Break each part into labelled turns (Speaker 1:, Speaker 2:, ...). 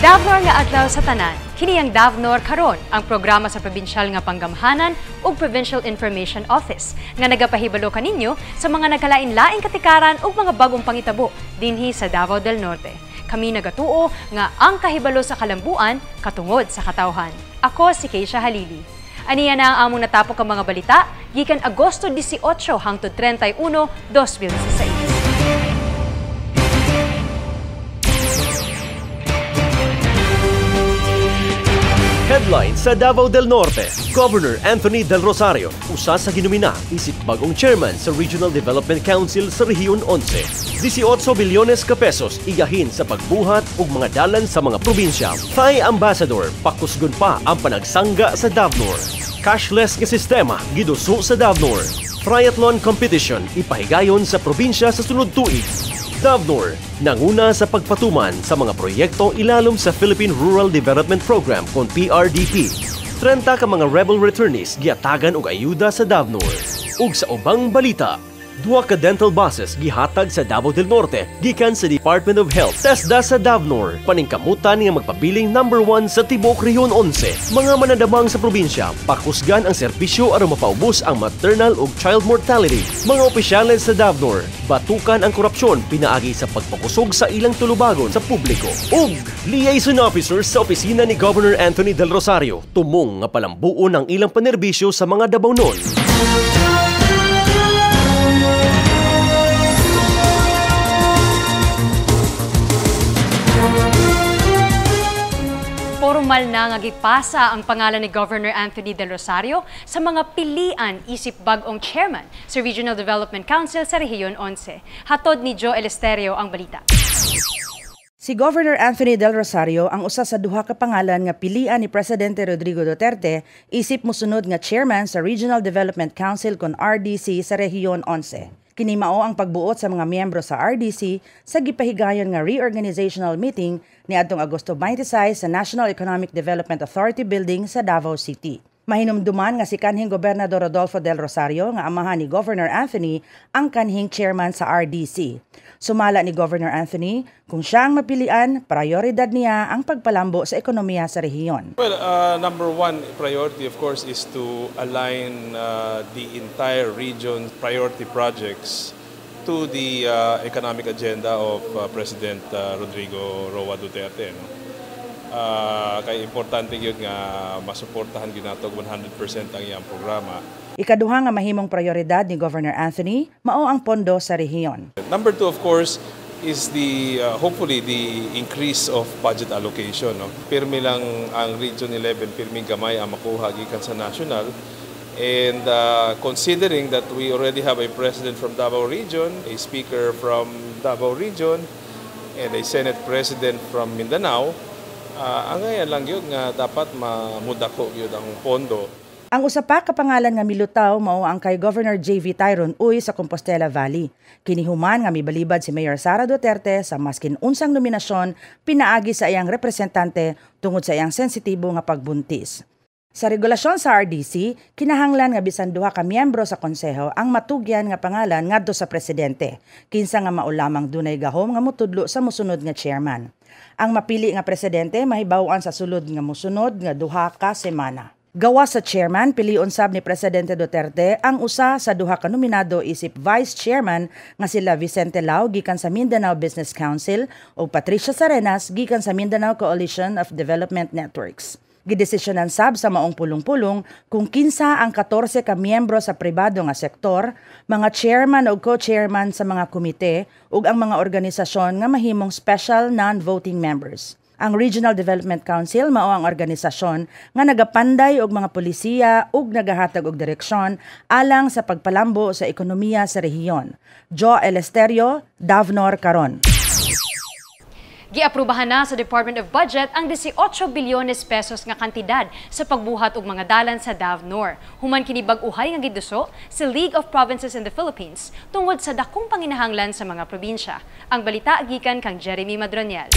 Speaker 1: Davnor nga adlaw sa tanan, kini ang Davnor karon ang programa sa probinsyal nga panggamhanan ug Provincial Information Office nga nagapahibalo kaninyo sa mga nagkalain-laing katikaran ug mga bagong pangitabo dinhi sa Davao del Norte. Kami nagatuo nga ang kahibalo sa kalambuan katungod sa katawhan. Ako si Keisha Halili. Aniya na ang among natapok ang mga balita gikan Agosto 18 hangtod 31, 2016.
Speaker 2: Headline sa Davao del Norte, Governor Anthony Del Rosario, usa sa ginumina isip bagong chairman sa Regional Development Council sa Rehiyon 11. 18 bilyones ka pesos igahin sa pagbuhat ug mga dalan sa mga probinsya. Thai Ambassador, pakusgon pa ang panagsangga sa Davnor. Cashless nga sistema giduso sa Davnor. Triathlon competition ipahigayon sa probinsya sa sunod tuig. Davnor, nanguna sa pagpatuman sa mga proyekto ilalom sa Philippine Rural Development Program kon PRDP. 30 ka mga rebel returnees giatagan og ayuda sa Davnor. Ug sa ubang balita, 2 ka dental buses gihatag sa Davao del Norte gikan sa Department of Health. TESDA sa Davnor, paningkamutan nga magpabiling number 1 sa Tibok Rehiyon 11. Mga manadamang sa probinsya, pakusgan ang serbisyo aron mapaubos ang maternal ug child mortality. Mga opisyales sa Davnor, batukan ang korupsyon pinaagi sa pagpakusog sa ilang tulubagon sa publiko. Ug liaison officers sa opisina ni Governor Anthony Del Rosario tumong nga palambuon ang ilang panerbisyo sa mga Davao-non.
Speaker 1: Formal na nga gipasa ang pangalan ni Governor Anthony Del Rosario sa mga pilian isip bagong chairman sa Regional Development Council sa Rehiyon 11. Hatod ni Joe Eleuterio ang balita.
Speaker 3: Si Governor Anthony Del Rosario ang usa sa duha ka pangalan nga pilian ni Presidente Rodrigo Duterte isip mosunod nga chairman sa Regional Development Council kon RDC sa Rehiyon 11. Kini mao ang pagbuot sa mga miyembro sa RDC sa gipahigayon nga reorganizational meeting niadtong Agosto 26 sa National Economic Development Authority Building sa Davao City. Mahinumduman nga si kanhing Gobernador Rodolfo Del Rosario nga amahan ni Governor Anthony ang kanhing chairman sa RDC. Sumala ni Governor Anthony kung siyang mapilian, prioridad niya ang pagpalambo sa ekonomiya sa rehiyon.
Speaker 4: Well, number one priority of course is to align the entire region's priority projects to the economic agenda of President Rodrigo Roa Duterte. No? Kaya importante yun nga masuportahan ginatog 100% ang iyang programa.
Speaker 3: Ikaduha nga mahimong prioridad ni Governor Anthony mao ang pondo sa rehiyon.
Speaker 4: Number two of course is the hopefully the increase of budget allocation. No? Pirmi lang ang Region 11, pirmi gamay ang makuha gikan sa national. And considering that we already have a president from Davao Region, a speaker from Davao Region, and a Senate president from Mindanao, angayan lang yun nga dapat mamudako yun ang pondo.
Speaker 3: Ang usa pa ka pangalan nga milutaw mao ang kay Governor J.V. Tyron Uy sa Compostela Valley. Kinihuman nga mibalibad si Mayor Sara Duterte sa maskin unsang nominasyon pinaagi sa iyang representante tungod sa iyang sensitibo nga pagbuntis. Sa regulasyon sa RDC, kinahanglan nga bisan duha ka miyembro sa konseho ang matugyan nga pangalan ngadto sa presidente, kinsa nga mao lamang dunay gahom nga motudlo sa mosunod nga chairman. Ang mapili nga presidente mahibaw-an sa sulod nga mosunod nga duha ka semana. Gawas sa chairman, pilion sab ni Presidente Duterte ang usa sa duha ka nominado isip vice chairman nga sila Vicente Lau gikan sa Mindanao Business Council o Patricia Sarenas gikan sa Mindanao Coalition of Development Networks. Gidesisyonan sab sa maong pulong-pulong kung kinsa ang 14 ka miyembro sa pribado nga sektor, mga chairman o co-chairman sa mga komite ug ang mga organisasyon nga mahimong special non-voting members. Ang Regional Development Council mao ang organisasyon nga nagapanday og mga polisiya ug nagahatag og direksyon alang sa pagpalambo sa ekonomiya sa rehiyon. Joe Eleuterio, Davnor karon.
Speaker 1: Giaprubahan na sa Department of Budget ang 18 bilyones pesos nga kantidad sa pagbuhat og mga dalan sa Davao Norte. Human kini bag-uhay nga giduso sa League of Provinces in the Philippines tungod sa dakong panginahanglan sa mga probinsya. Ang balita gikan kang Jeremy Madronial.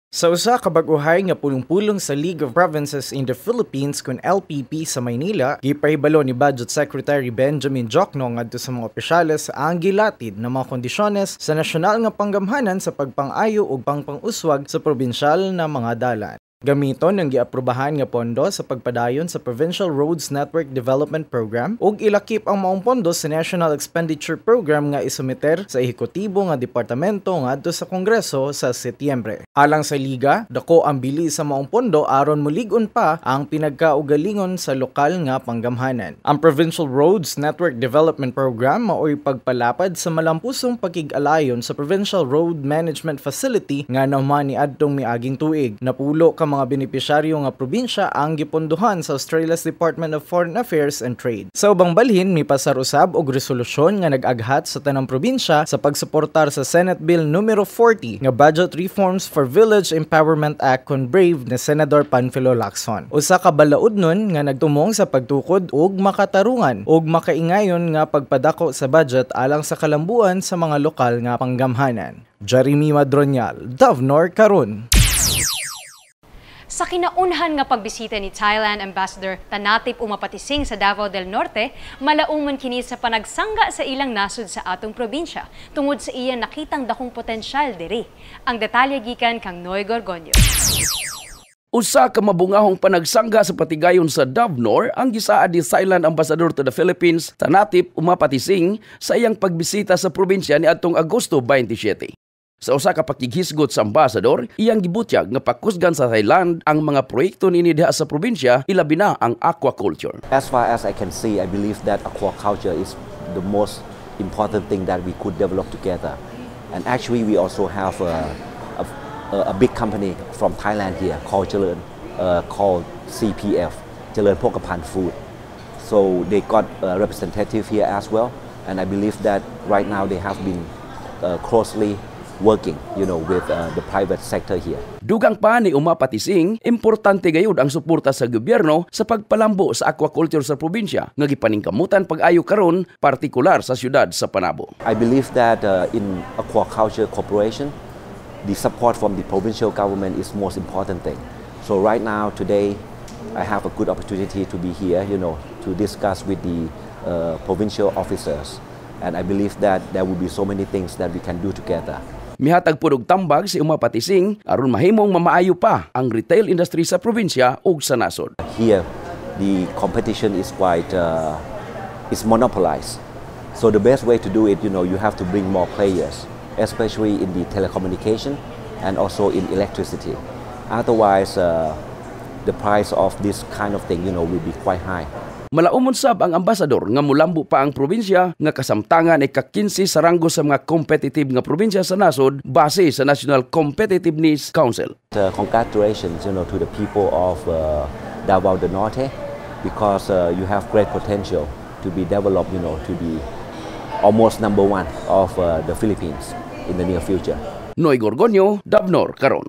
Speaker 5: Sa usa ka bag-uhay nga pulong-pulong sa League of Provinces in the Philippines kun LPP sa Maynila, gipahibalo ni Budget Secretary Benjamin Jokno ngadto sa mga opisyales ang gilatid na mga kondisyones sa nasyonal nga panggamhanan sa pagpang-ayo ug pangpang-uswag sa probinsyal na mga dalan. Gamiton ang giaprubahan nga pondo sa pagpadayon sa Provincial Roads Network Development Program ug ilakip ang maong pondo sa National Expenditure Program nga isumiter sa ehekutibo nga departamento ngadto sa Kongreso sa Setyembre. Alang sa liga, dako ang bili sa maong pondo aron mulig-on pa ang pinagkaugalingon sa lokal nga panggamhanan. Ang Provincial Roads Network Development Program mao'y pagpalapad sa malampusong pakig-alayon sa Provincial Road Management Facility nga naman ni adtong miaging tuig. Napulo ka mga benepisyaryo nga probinsya ang gipondohan sa Australia's Department of Foreign Affairs and Trade. Sa ubang balhin, may pasarusab og resolusyon nga nag-aghat sa tanang probinsya sa pagsuportar sa Senate Bill numero 40 nga Budget Reforms for Village Empowerment Act kon brave ni Senador Panfilo Lacson. Usa ka balaod nun nga nagtumong sa pagtukod og makatarungan og makaingayon nga pagpadako sa budget alang sa kalambuan sa mga lokal nga panggamhanan. Jeremy Madronial, Davao Norte karon.
Speaker 1: Sa kinaunhan nga pagbisita ni Thailand Ambassador Tanatip Umapatising sa Davao del Norte, malaumon kini sa panagsangga sa ilang nasod sa atong probinsya tungod sa iya nakitang dakong potensyal diri. Ang detalye gikan kang Noy Gorgonio.
Speaker 6: Usa ka mabungahong panagsangga sa patigayon sa Davao Norte ang gisaad ni Thailand Ambassador to the Philippines Tanatip Umapatising sa iyang pagbisita sa probinsya ni adtong Agosto 27. Sa usa ka pakighisgot sa ambasador, iyang gibutyag nga pakusgan sa Thailand ang mga proyekto niini diha sa probinsya, ilabi na ang aquaculture.
Speaker 7: As far as I can see, I believe that aquaculture is the most important thing that we could develop together. And actually, we also have a big company from Thailand here called CPF, Jalan Pokapan Food. So they got a representative here as well, and I believe that right now they have been closely working, with the private sector here.
Speaker 6: Dugang pa ni Umapatising, importante gayud ang suporta sa gobyerno sa pagpalambo sa aquaculture sa probinsya nga gipaningkamutan pag-ayo karon partikular sa syudad sa Panabo.
Speaker 7: I believe that in aquaculture corporation, the support from the provincial government is most important thing. So right now, today, I have a good opportunity to be here, to discuss with the provincial officers. And I believe that there will be so many things that we can do together.
Speaker 6: Mihatag pud og tambag si Umapatising aron mahimong mamaayo pa ang retail industry sa probinsya ug sa nasod.
Speaker 7: Here, the competition is quite is monopolized. So the best way to do it, you have to bring more players, especially in the telecommunication and also in electricity. Otherwise, the price of this kind of thing, will be quite high.
Speaker 6: Malaumon sab ang ambasador nga mulambo pa ang probinsya nga kasamtangan ay ka-15 sa ranggo sa mga competitive nga probinsya sa nasod base sa National Competitiveness Council.
Speaker 7: Congratulations, to the people of Davao del Norte because you have great potential to be developed, to be almost number one of the Philippines in the near future.
Speaker 6: Noy Gorgonio, Davao Norte karon.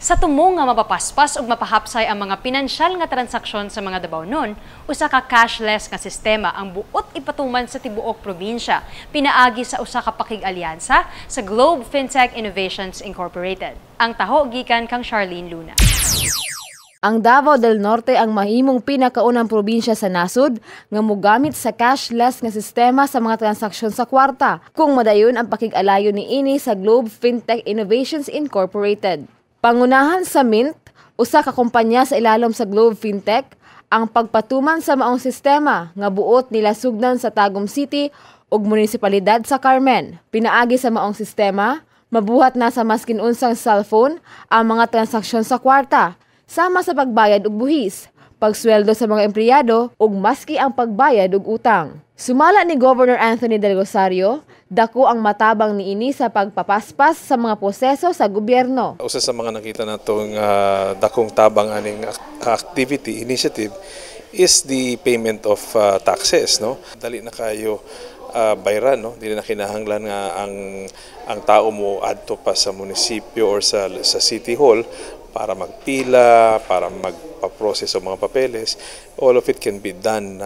Speaker 1: Sa tumong nga mapapaspas ug mapahapsay ang mga pinansyal nga transaksyon sa mga Dabaonon, usa ka cashless nga sistema ang buot ipatuman sa tibuok probinsya, pinaagi sa usa ka pakig-alyansa sa Globe Fintech Innovations Incorporated. Ang taho gikan kang Charlene Luna.
Speaker 8: Ang Davao del Norte ang mahimong pinakaunang probinsya sa nasod nga mogamit sa cashless nga sistema sa mga transaksyon sa kwarta, kung madayon ang pakig-alayon niini sa Globe Fintech Innovations Incorporated. Pangunahan sa Mint, usa ka kumpanya sa ilalom sa Globe Fintech, ang pagpatuman sa maong sistema nga buot nila sugdan sa Tagum City ug munisipalidad sa Carmen. Pinaagi sa maong sistema, mabuhat na sa maskin unsang cellphone ang mga transaksyon sa kwarta, sama sa pagbayad og buhis, pagsweldo sa mga empleyado ug maski ang pagbayad og utang. Sumala ni Governor Anthony Del Rosario, dako ang matabang niini sa pagpapaspas sa mga proseso sa gobyerno.
Speaker 4: Usa sa mga nakita natong dakong tabang aning initiative is the payment of taxes, no? Dali na kayo bayran, no? Dili na kinahanglan nga ang tao mo adto pa sa munisipyo or sa city hall para magpila, para magpa-process ng mga papeles. All of it can be done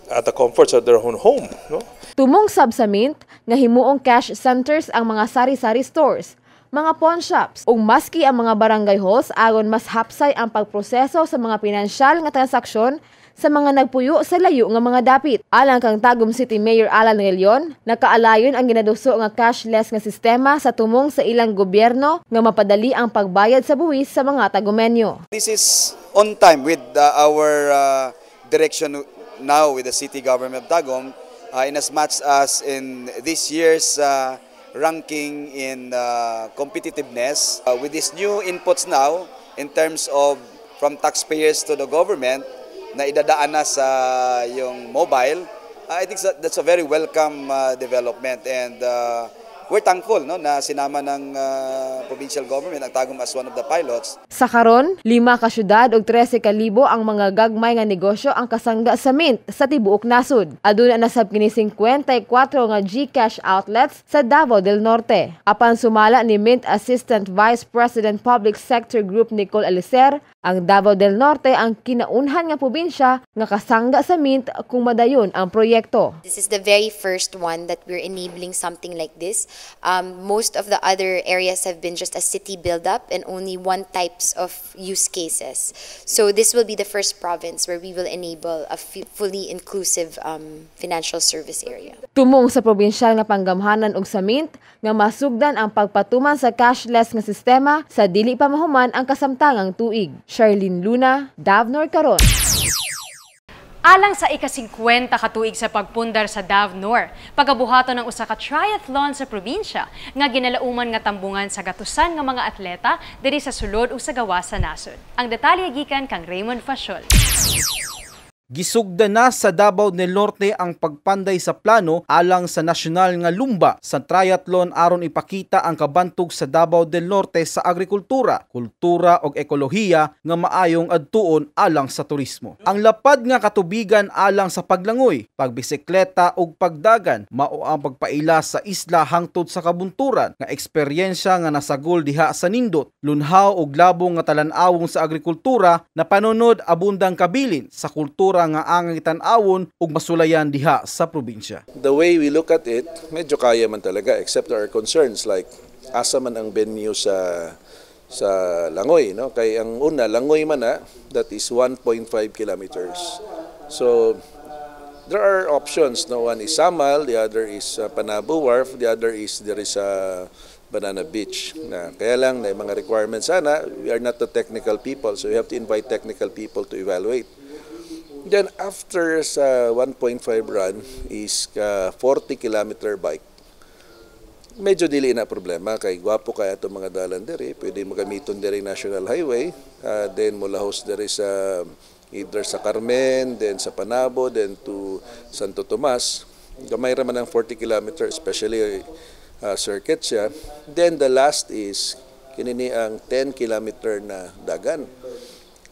Speaker 4: at the comforts of their own home, no?
Speaker 8: Tumong sab-samint nga himuong cash centers ang mga sari-sari stores, mga pawn shops, ug maski ang mga barangay halls aron mas hapsay ang pagproseso sa mga pinansyal nga transaksyon sa mga nagpuyo sa layo nga mga dapit. Alang kang Tagum City Mayor Alan Relion, nakaalayon ang ginaduso nga cashless nga sistema sa tumong sa ilang gobyerno nga mapadali ang pagbayad sa buwis sa mga Tagumenyo.
Speaker 9: This is on time with our direction now with the city government of Tagum, in as much as in this year's ranking in competitiveness. With these new inputs now in terms of from taxpayers to the government, na idadaan na sa yung mobile, I think that's a very welcome development, and we're thankful, no, na sinama ng provincial government ang Tagum as one of the pilots.
Speaker 8: Sa karon, 5 ka syudad ug 13,000 ang mga gagmay nga negosyo ang kasangga sa Mint sa tibuok nasod. Aduna na sab kini 54 nga GCash outlets sa Davao del Norte. Apan sumala ni Mint Assistant Vice President Public Sector Group Nicole Alicer, ang Davao del Norte ang kinaunhan nga probinsya nga kasangga sa Mint kung madayon ang proyekto.
Speaker 10: This is the very first one that we're enabling something like this. Most of the other areas have been just a city build-up and only one types of use cases. So this will be the first province where we will enable a fully inclusive financial service area.
Speaker 8: Tumong sa probinsyal nga panggamhanan ug sa Mint nga masugdan ang pagpatuman sa cashless nga sistema sa dili pa mahuman ang kasamtangang tuig. Charlene Luna, Davnor Karon.
Speaker 1: Alang sa ika-50 katuig sa pagpundar sa Davnor, pagabuhaton ng usa ka triathlon sa probinsya nga ginalauman nga tambungan sa gatusan nga mga atleta diri sa sulod ug sa gawas sa nasod. Ang detalye gikan kang Raymond Fasiol.
Speaker 5: Gisugda na sa Davao del Norte ang pagpanday sa plano alang sa nasyonal nga lumba sa triathlon aron ipakita ang kabantog sa Davao del Norte sa agrikultura, kultura ug ekolohiya nga maayong adtuon alang sa turismo. Ang lapad nga katubigan alang sa paglangoy, pagbisikleta ug pagdagan mao ang pagpaila sa isla hangtod sa kabunturan nga eksperyensya nga nasagol diha sa nindot, lunhaw ug labong nga talan-awon sa agrikultura na panunod abundang kabilin sa kultura nga ang itan-awon ug masulayan diha sa probinsya.
Speaker 11: The way we look at it, medyo kaya man talaga, except there are concerns like asa man ang venue sa Langoy, no? Kay ang una Langoy man na, that is 1.5 kilometers. So there are options, no? One is Samal, the other is Panabo Wharf, the other is there is Banana Beach. Kaya lang na mga requirements sana, we are not the technical people, so we have to invite technical people to evaluate. Then after sa 1.5 run is 40-kilometer bike. Medyo dili na problema kay gwapo kaya itong mga dalan diri, pwede magamiton diri National Highway, then mula host diri sa either sa Carmen, then sa Panabo, then to Santo Tomas. Gamay ra man ang 40 kilometer, especially circuit siya. Then the last is kinini ang 10 kilometer na dagan.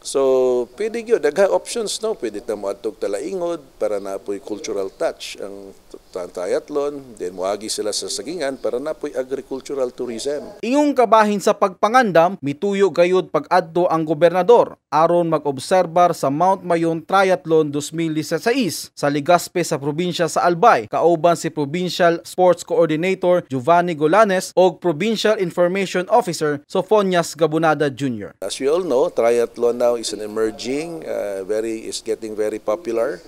Speaker 11: So, pwede yun. Dagha options, no? Pwede na mo atog talaingod para na po'y cultural touch ang triathlon. Then, muagi sila sa sagingan para na po'y agricultural tourism.
Speaker 5: Ingong kabahin sa pagpangandam, mituyo gayud pag-adto ang gobernador aron mag-obserbar sa Mount Mayon Triathlon 2016 sa Legazpi sa probinsya sa Albay, kauban si Provincial Sports Coordinator Giovanni Golanes o Provincial Information Officer Sofonias Gabunada Jr.
Speaker 11: As we all know, triathlon now is an emerging, is getting very popular.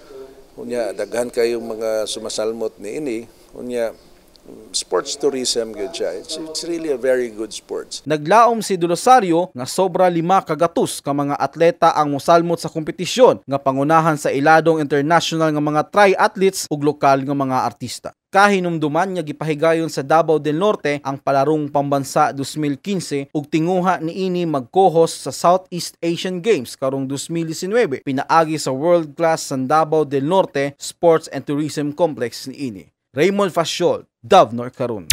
Speaker 11: Unya daghan kayong mga sumasalmot ni ini. Unya sports tourism good siya. It's really a very good sports.
Speaker 5: Naglaom si Dulosario nga sobra 5 kagatus ka mga atleta ang mosalmot sa kompetisyon nga pangunahan sa iladong international nga mga triathletes ug lokal nga mga artista. Kahinumduman nga gipahigayon sa Davao del Norte ang palarong pambansa 2015 ug tinguha niini mag-co-host sa Southeast Asian Games karong 2019 pinaagi sa World Class sa Davao del Norte Sports and Tourism Complex niini. Raymond Fasiol, Davnor Karon.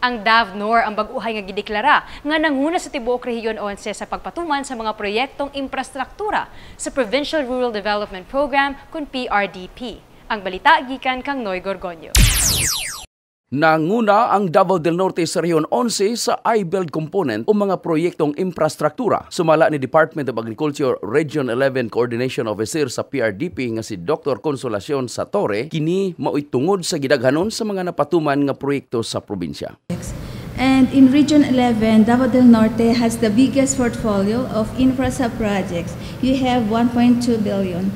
Speaker 1: Ang Davnor ang bag-uhay nga gideklara nga nanguna sa tibuok Rehiyon 11 sa pagpatuman sa mga proyektong infrastruktura sa Provincial Rural Development Program kun PRDP. Ang balita gikan kang Noy Gorgonio.
Speaker 6: Nanguna ang Davao del Norte sa Rehiyon 11 sa I-Build component o mga proyektong infrastruktura. Sumala ni Department of Agriculture Region 11 Coordination Officer sa PRDP nga si Dr. Consolacion Satore, kini mao'y tungod sa gidaghanon sa mga napatuman nga proyekto sa probinsya.
Speaker 12: And in Region 11, Davao del Norte has the biggest portfolio of infrastructure projects. You have 1.2 billion.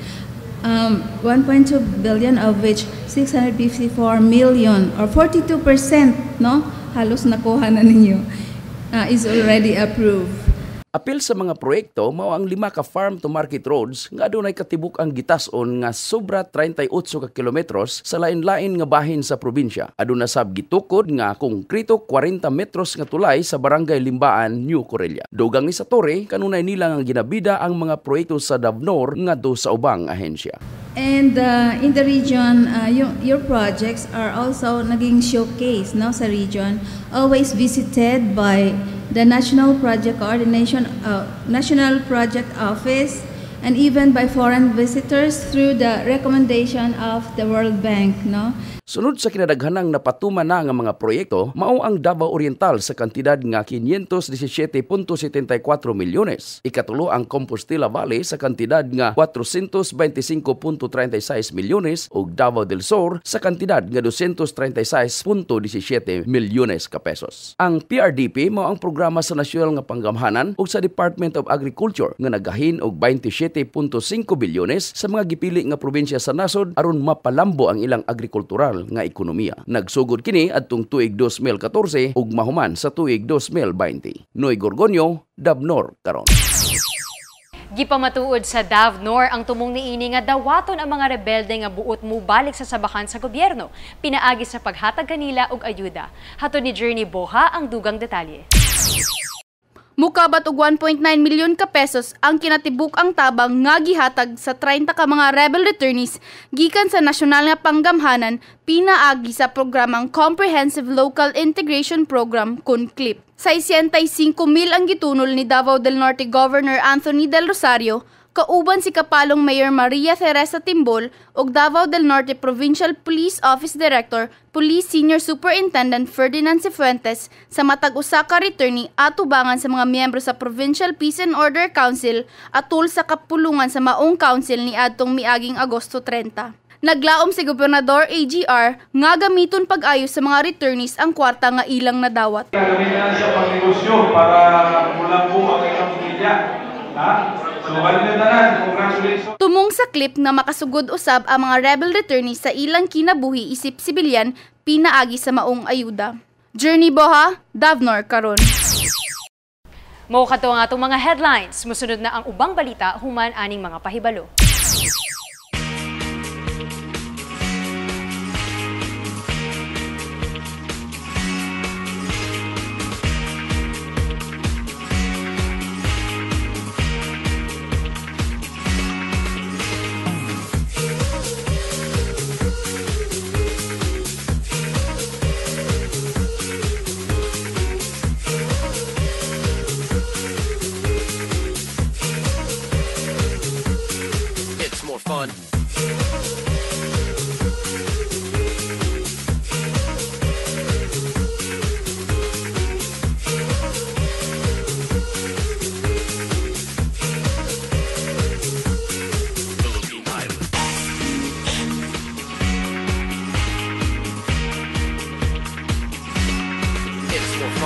Speaker 12: 1.2 billion of which 654 million or 42%, no? Halos nakuha na ninyo, is already approved.
Speaker 6: Apil sa mga proyekto mao ang 5 ka farm to market roads nga adunay katibuk ang gitas-on nga sobra 38 ka kilometros sa lain-lain nga bahin sa probinsya. Aduna sab gitukod nga konkreto 40 metros nga tulay sa barangay Limbaan, New Corella. Dugang ni Satore kanunay nila nga ginabida ang mga proyekto sa DAVNOR ngadto sa ubang ahensya.
Speaker 12: And in the region, your projects are also naging showcase, no, sa region, always visited by the National Project Coordination, National Project Office, and even by foreign visitors through the recommendation of the World Bank, no?
Speaker 6: Sunod sa kinadaghanang napatuman na nga mga proyekto, mao ang Davao Oriental sa kantidad nga 517.74 milyones. Ikatulo ang Compostela Valley sa kantidad nga 425.36 milyones ug Davao del Sur sa kantidad nga 236.17 milyones ka pesos. Ang PRDP mao ang programa sa nasyonal nga panggamhanan ug sa Department of Agriculture nga nagahin og 27.5 bilyones sa mga gipili nga probinsya sa nasod aron mapalambo ang ilang agrikultural nga ekonomiya. Nagsugod kini adtong tuig 2014 ug mahuman sa tuig 2020. Noy Gorgonio, DAVNOR karon.
Speaker 1: Gipamatuod sa DAVNOR ang tumong niini nga dawaton ang mga rebelde nga buot mubalik sa sabakan sa gobyerno. Pinaagi sa paghatag kanila og ayuda. Hatod ni Journey Boha ang dugang detalye.
Speaker 13: Mukabat og 1.9 milyon ka pesos ang kinatibuk ang tabang nga gihatag sa 30 ka mga rebel returnees gikan sa nasyonal nga panggamhanan pinaagi sa programang Comprehensive Local Integration Program CONCLIP. 65,000 ang gitunol ni Davao del Norte Governor Anthony Del Rosario, kauban si kapalong Mayor Maria Teresa Timbol ug Davao del Norte Provincial Police Office Director, Police Senior Superintendent Ferdinand Cifuentes sa matag usa ka returnee atubangan sa mga miyembro sa Provincial Peace and Order Council atul sa kapulungan sa maong council ni adtong miaging Agosto 30. Naglaom si Gobernador AGR nga gamiton pag-ayos sa mga returnees ang kwarta nga ilang nadawat.
Speaker 14: Gamitan sa pagnegosyo para mulambo ang ilang pamilya.
Speaker 13: Tumong sa clip nga makasugod usab ang mga rebel returnees sa ilang kinabuhi isip sibilyan pinaagi sa maong ayuda. Journey Boha, DAVNOR karon.
Speaker 1: Mao kadto ang atong mga headlines. Musunod na ang ubang balita human aning mga pahibalo.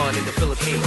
Speaker 15: In the Philippines.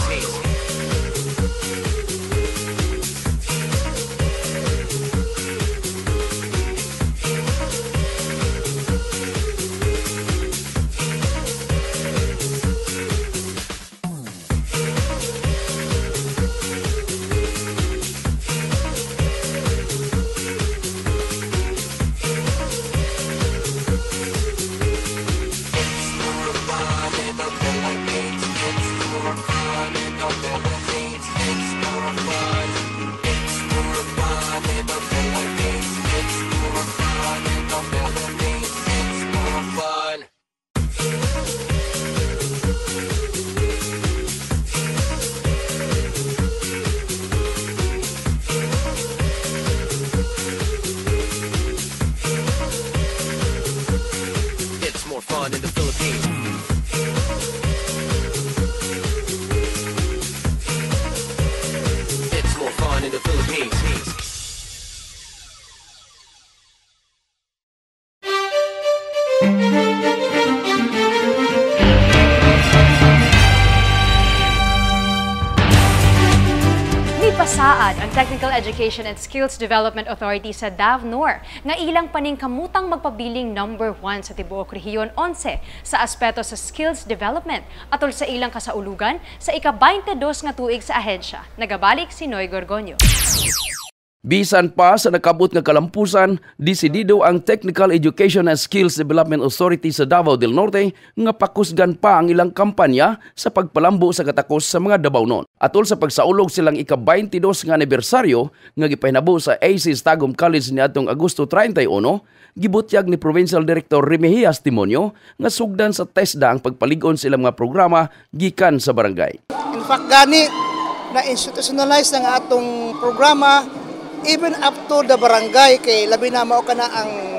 Speaker 15: fun in the Philippines. It's more fun in the Philippines.
Speaker 1: Nipasaad ang Technical Education and Skills Development Authority sa DAVNOR nga ilang paning kamutang magpabiling number 1 sa tibuok Rehiyon 11 sa aspeto sa skills development atol sa ilang kasaulugan sa ika-22 nga tuig sa ahensya. Nagabalik si Noy Gorgonio.
Speaker 6: Bisan pa sa nakabot nga kalampusan, desidido ang Technical Education and Skills Development Authority sa Davao del Norte nga pakusgan pa ang ilang kampanya sa pagpalambo sa katakos sa mga Davao-non. Atol sa pagsaulog silang ika-22 nga anibersaryo nga gipahinabo sa ACES Tagum College niadtong Agosto 31, gibutyag ni Provincial Director Remedias Timonio nga sugdan sa TESDA ang pagpaligon sa ilang mga programa gikan sa barangay.
Speaker 16: In fact, gani na institutionalize ng atong programa even up to the barangay kay labi na mao kana ang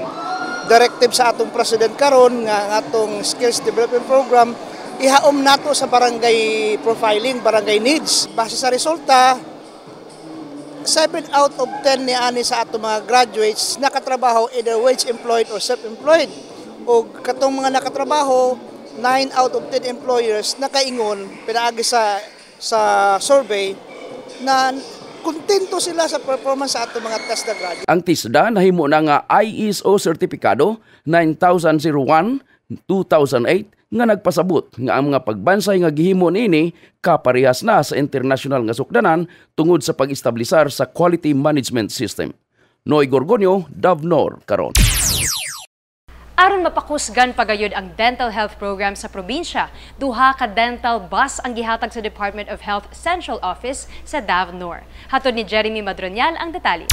Speaker 16: directive sa atong president karon nga atong skills development program ihaom nato sa barangay profiling, barangay needs. Base sa resulta, 7 out of 10 ni ani sa atong mga graduates nakatrabaho either wage employed or self-employed. O katong mga nakatrabaho, 9 out of 10 employers nakaingon pinaagi sa survey na kontento sila sa performance sa ato mga TESDA graduate.
Speaker 6: Ang TESDA nahimo na nga ISO sertifikado 9001-2008 nga nagpasabot nga ang mga pagbansay nga gihimo niini kaparehas na sa international nga sukdanan tungod sa pag-establisar sa quality management system. Noy Gorgonio, DAVNOR karon.
Speaker 1: Aron mapakusgan pagayod ang dental health program sa probinsya, duha ka dental bus ang gihatag sa Department of Health Central Office sa DAVNOR. Hatod ni Jeremy Madronial ang detalye.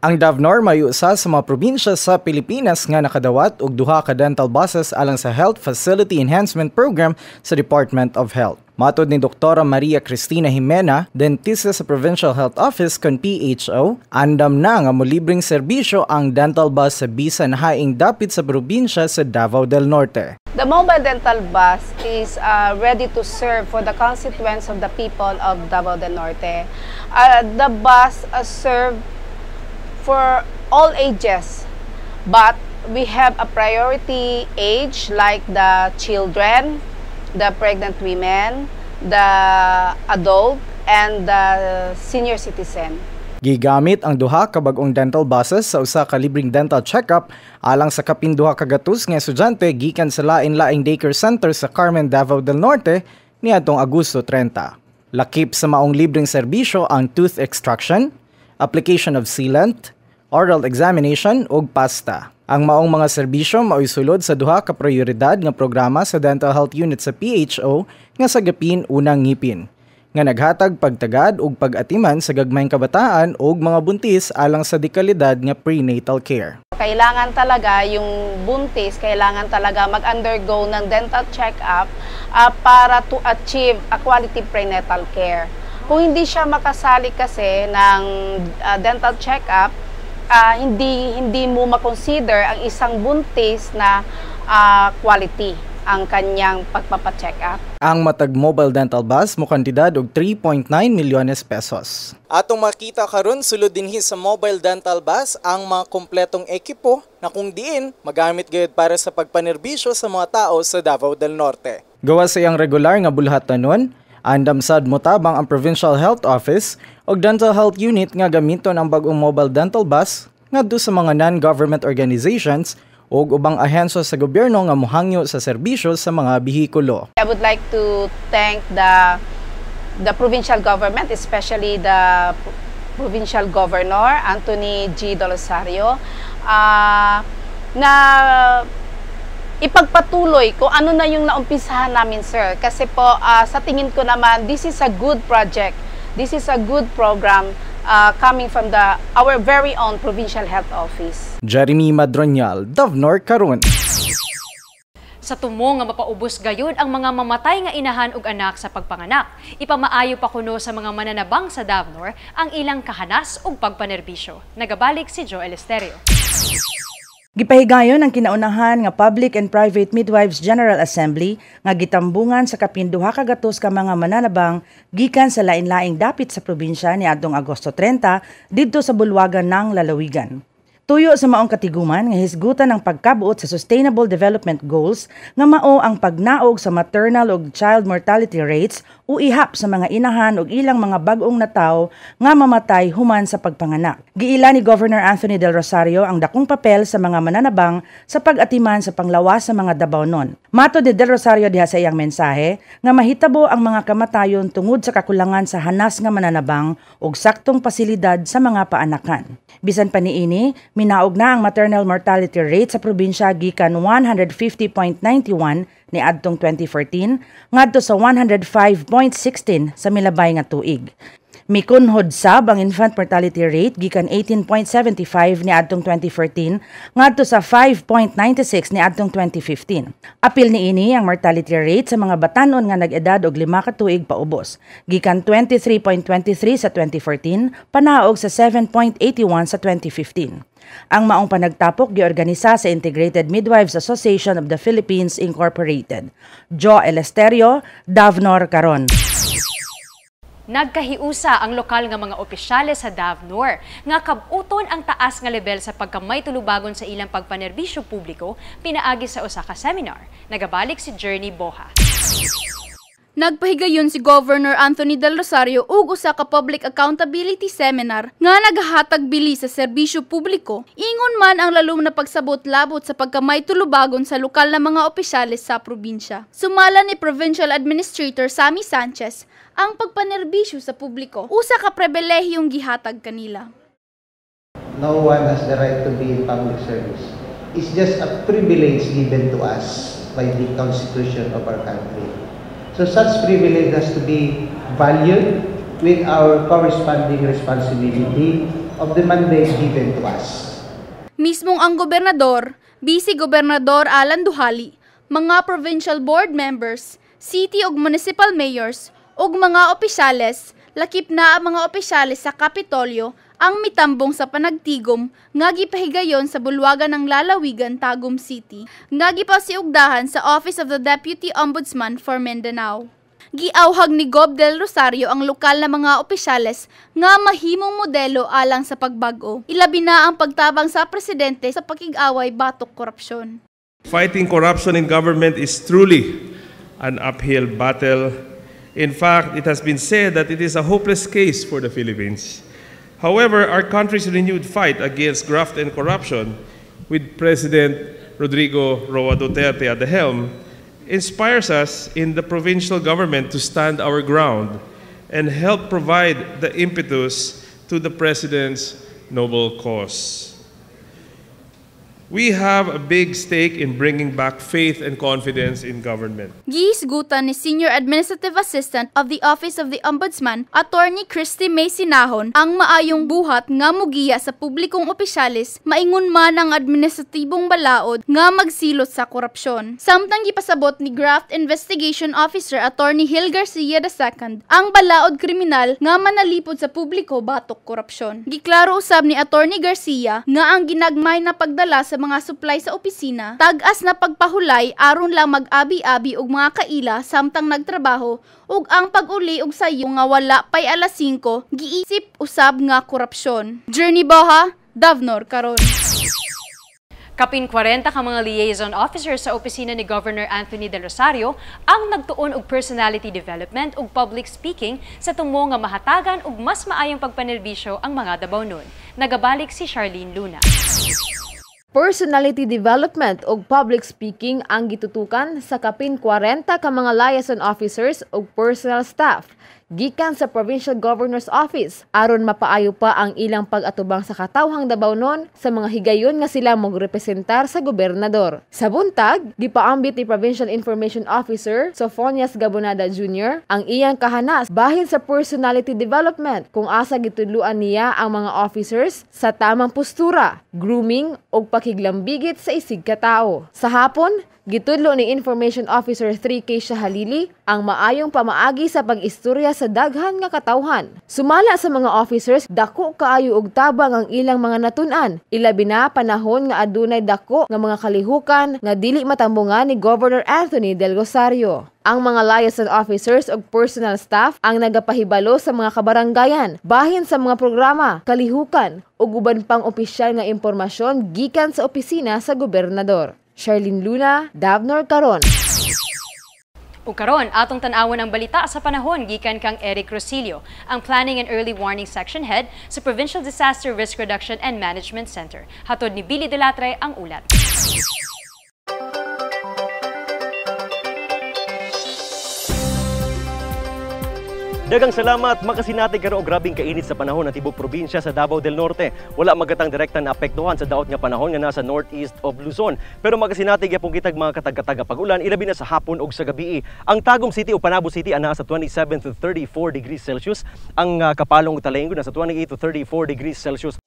Speaker 5: Ang DAVNOR mayusa sa mga probinsya sa Pilipinas nga nakadawat og duha ka dental buses alang sa Health Facility Enhancement Program sa Department of Health. Matod ni Dr. Maria Cristina Jimena, dentista sa Provincial Health Office kon PHO, andam na nga molibreng serbisyo ang dental bus sa bisan haing dapit sa probinsya sa Davao del Norte.
Speaker 17: The mobile dental bus is ready to serve for the constituents of the people of Davao del Norte. The bus serve for all ages, but we have a priority age like the children, the pregnant women, the adult, and the senior citizen.
Speaker 5: Gigamit ang duha ka bag-ong dental buses sa usa ka libreng dental check-up alang sa kapin duha ka gatus nga estudyante gikan sa lain-laing daycare center sa Carmen, Davao del Norte niadtong Agosto 30. Lakip sa maong libreng serbisyo ang tooth extraction, application of sealant, oral examination ug pasta. Ang maong mga serbisyo mao'y sulod sa duha ka prioridad nga programa sa dental health unit sa PHO nga sagapin unang ngipin, nga naghatag pagtagad ug pag-atiman sa gagmayng kabataan ug mga buntis alang sa dekalidad nga prenatal care.
Speaker 17: Kailangan talaga yung buntis, kailangan talaga mag-undergo ng dental check-up para to achieve a quality prenatal care. Kung hindi siya makasali kasi ng dental check-up, hindi mo makonsider ang isang buntis na quality ang kanyang pagpapacheck up.
Speaker 5: Ang matag mobile dental bus mo kantidad og 3.9 milyones pesos.
Speaker 18: Atong makita karon sulod dinhi sa mobile dental bus ang mga kompletong ekipo na kung diin magamit gayud para sa pagpanerbisyo sa mga tao sa Davao del Norte.
Speaker 5: Gawa sa iyang regular nga bulhatanon, andam sad motabang ang Provincial Health Office og Dental Health Unit nga gamiton ang bag-ong mobile dental bus ngadto sa mga non-government organizations ug ubang ahensya sa gobyerno nga mohangyo sa serbisyo sa mga bihikulo.
Speaker 17: I would like to thank the provincial government, especially the provincial governor Anthony G. Dolosario, na ipagpatuloy kung ano na yung naumpisahan namin, sir. Kasi po sa tingin ko naman, this is a good project. This is a good program coming from our very own Provincial Health Office.
Speaker 5: Jeremy Madronial, DAVNOR karon.
Speaker 1: Sa tumo nga mapaubos gayud ang mga mamatay nga inahan ug anak sa pagpanganak, ipamaayo pa kuno sa mga mananabang sa DAVNOR ang ilang kahanas ug pagpanerbisyo. Nagabalik si Joel Esterio.
Speaker 3: Gipahigayon ang kinaunahan nga Public and Private Midwives General Assembly nga gitambungan sa kapinduha ka gatos ka mga mananabang gikan sa lain-laing dapit sa probinsya niadtong Agosto 30 didto sa bulwagan ng lalawigan. Tuyo sa maong katiguman nga hisgutan ang pagkabuot sa Sustainable Development Goals nga mao ang pagnaog sa maternal ug child mortality rates o ihap sa mga inahan ug ilang mga bag-ong natawo nga mamatay human sa pagpanganak. Giila ni Governor Anthony Del Rosario ang dakong papel sa mga mananabang sa pag-atiman sa panglawas sa mga Dabawnon. Mato ni Del Rosario diha sa iyang mensahe nga mahitabo ang mga kamatayon tungod sa kakulangan sa hanas nga mananabang ug saktong pasilidad sa mga paanakan. Bisan pa niini, minaog na ang maternal mortality rate sa probinsya gikan 150.91 ni adtong 2014 ngadto sa 105.16 sa milabay nga tuig. Mikunhod sab ang infant mortality rate gikan 18.75 ni adtong 2014 ngadto sa 5.96 ni adtong 2015. Apil niini ang mortality rate sa mga batan-on nga nag-edad og 5 ka tuig paubos, gikan 23.23 sa 2014 panaog sa 7.81 sa 2015. Ang maong panagtapok giorganisa sa Integrated Midwives Association of the Philippines Incorporated. Jo Elesterio, Davnor Caron.
Speaker 1: Nagkahiusa ang lokal nga mga opisyales sa Davnor nga kabuton ang taas nga level sa pagkamay tulubagon sa ilang pagpanerbisyo publiko pinaagi sa usa ka seminar. Nagabalik si Journey Boha.
Speaker 13: Nagpahigayon si Governor Anthony Del Rosario ug usa ka public accountability seminar nga nagahatag bili sa serbisyo publiko. Ingon man ang lalom na pagsabot-labot sa pagkamay tulubagon sa lokal na mga opisyales sa probinsya. Sumala ni Provincial Administrator Sammy Sanchez ang pagpanerbisyo sa publiko. Usa ka pribilehiyong gihatag kanila.
Speaker 19: No one has the right to be in public service. It's just a privilege given to us by the Constitution of our country. So such privilege has to be valued with our corresponding responsibility of the mandate given to us.
Speaker 13: Mismong ang gobernador, Vice Gobernador Alan Duhali, mga provincial board members, city ug municipal mayors, ug mga opisyales, lakip na ang mga opisyales sa Kapitolyo ang mitambong sa panagtigom nga gipahigayon sa bulwagan ng lalawigan Tagum City nga gipasiugdahan sa Office of the Deputy Ombudsman for Mindanao. Giawhag ni Gob Del Rosario ang lokal na mga opisyales nga mahimong modelo alang sa pagbag-o. Ilabi na ang pagtabang sa presidente sa pakig-away batok korupsyon.
Speaker 14: Fighting corruption in government is truly an uphill battle. In fact, it has been said that it is a hopeless case for the Philippines. However, our country's renewed fight against graft and corruption, with President Rodrigo Roa Duterte at the helm, inspires us in the provincial government to stand our ground and help provide the impetus to the President's noble cause. We have a big stake in bringing back faith and confidence in government.
Speaker 13: Gihisgutan ni Senior Administrative Assistant of the Office of the Ombudsman, Attorney Christy May Sinahon, ang maayong buhat nga mugiya sa publikong opisyalis maingon man ang administratibong balaod nga magsilot sa korupsyon. Samtang gipasabot ni Graft Investigation Officer Attorney Hill Garcia II ang balaod kriminal nga manalipod sa publiko batok korupsyon. Giklaro usab ni Attorney Garcia nga ang ginagmay na pagdala sa mga supply sa opisina, tag-as na pagpahulay aron lang mag-abi-abi og mga kaila samtang nagtrabaho ug ang pag-uli og sayo nga wala pay alas 5 giisip usab nga korupsyon. Journey Boha, Davnor Caron.
Speaker 1: Kapin 40 ka mga liaison officers sa opisina ni Governor Anthony Del Rosario ang nagtuon og personality development ug public speaking sa tumo nga mahatagan ug mas maayong pagpanerbisyo ang mga Dabawnon. Nagabalik si Charlene Luna.
Speaker 8: Personality development ug public speaking ang gitutukan sa kapin 40 ka mga liaison officers ug personal staff gikan sa Provincial Governor's Office aron mapaayo pa ang ilang pag-atubang sa katawhang Dabawnon sa mga higayon nga sila magrepresentar sa gobernador. Sa buntag, gipaambit ni Provincial Information Officer Sofonias Gabonada Jr. ang iyang kahanas bahin sa personality development kung asa gitudluan niya ang mga officers sa tamang postura, grooming ug pakiglambigit sa isig katao. Sa hapon, gitudlo ni Information Officer 3K Shahalili ang maayong pamaagi sa pag-istorya sa daghan nga katawhan. Sumala sa mga officers, dako kaayo og tabang ang ilang mga natun-an. Ilabi na panahon nga adunay dako nga mga kalihukan nga dili matambungan ni Governor Anthony Del Rosario. Ang mga liaison officers ug personal staff ang nagapahibalo sa mga kabaranggayan, bahin sa mga programa, kalihukan ug uban pang opisyal nga impormasyon gikan sa opisina sa gobernador. Charlene Luna, Davnor Karon.
Speaker 1: Ug karon atong tan-awon ang balita sa panahon gikan kang Eric Rosilio, ang Planning and Early Warning Section Head sa Provincial Disaster Risk Reduction and Management Center. Hatod ni Billy Delatre ang ulat.
Speaker 2: Dagang salamat, makasinati karon og grabing kainit sa panahon ng tibok probinsya sa Davao del Norte. Wala magatang direkta na apektuhan sa daot nga panahon nga nasa northeast of Luzon. Pero makasinati gyapon kitag mga katag-katag pag-ulan ilabi na sa hapon ug sa gabii. Ang Tagum City o Panabo City ana sa 27 to 34 degrees Celsius. Ang Kapalong ug Talengo nasa 28 to 34 degrees Celsius.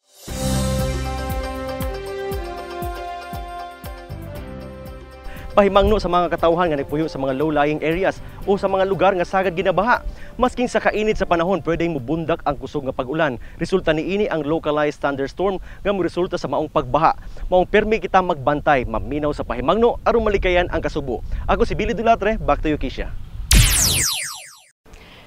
Speaker 2: Pahimangno sa mga katawhan nga nagpuyo sa mga low-lying areas o sa mga lugar nga sagad ginabaha. Masking sa kainit sa panahon, pwedeng mubundak ang kusog nga pag-ulan. Resulta niini ang localized thunderstorm nga moresulta sa maong pagbaha. Maong permi kita magbantay, maminaw sa pahimangno aron malikayan ang kasubo. Ako si Billy Delatre, back to you, Kisha.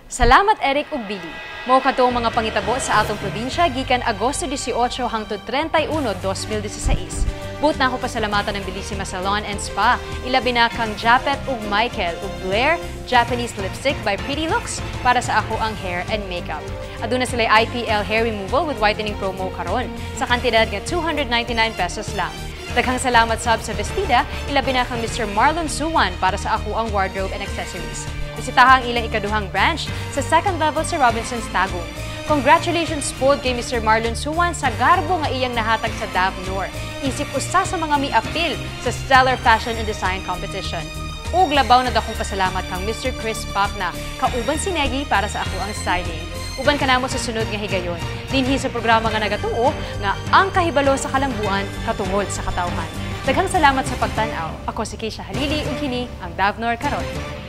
Speaker 1: Salamat Eric ug Billy. Mao kadtong mga pangitabo sa atong probinsya gikan Agosto 18 hangtod 31, 2016. Buot na ako pasalamatan ng Bellissima Salon and Spa. Ilabi na kang Japet ug Michael ug Blair Japanese Lipstick by Pretty Looks para sa ako ang hair and makeup. Aduna sila IPL hair removal with whitening promo karon sa kantidad nga 299 pesos lang. Daghang salamat sab sa Vestida, ilabi na kang Mr. Marlon Suwan para sa ako ang wardrobe and accessories. Bisitaha ang ilang ikaduhang branch sa second level sa Robinson's Tagum. Congratulations po kay Mr. Marlon Suwan sa garbo nga iyang nahatag sa Davnor. Isip usa sa mga mi-appeal sa Stellar Fashion and Design Competition. Ug labaw na dakong pasalamat kang Mr. Chris Papna, kauban si Negi para sa ako ang styling. Uban ka namo sa sunod nga higayon. Dinhi sa programa nga nagatuo nga ang kahibalo sa kalambuan katungod sa katawhan. Daghang salamat sa pagtan-aw. Ako si Keisha Halili ug kini ang Davnor Karon.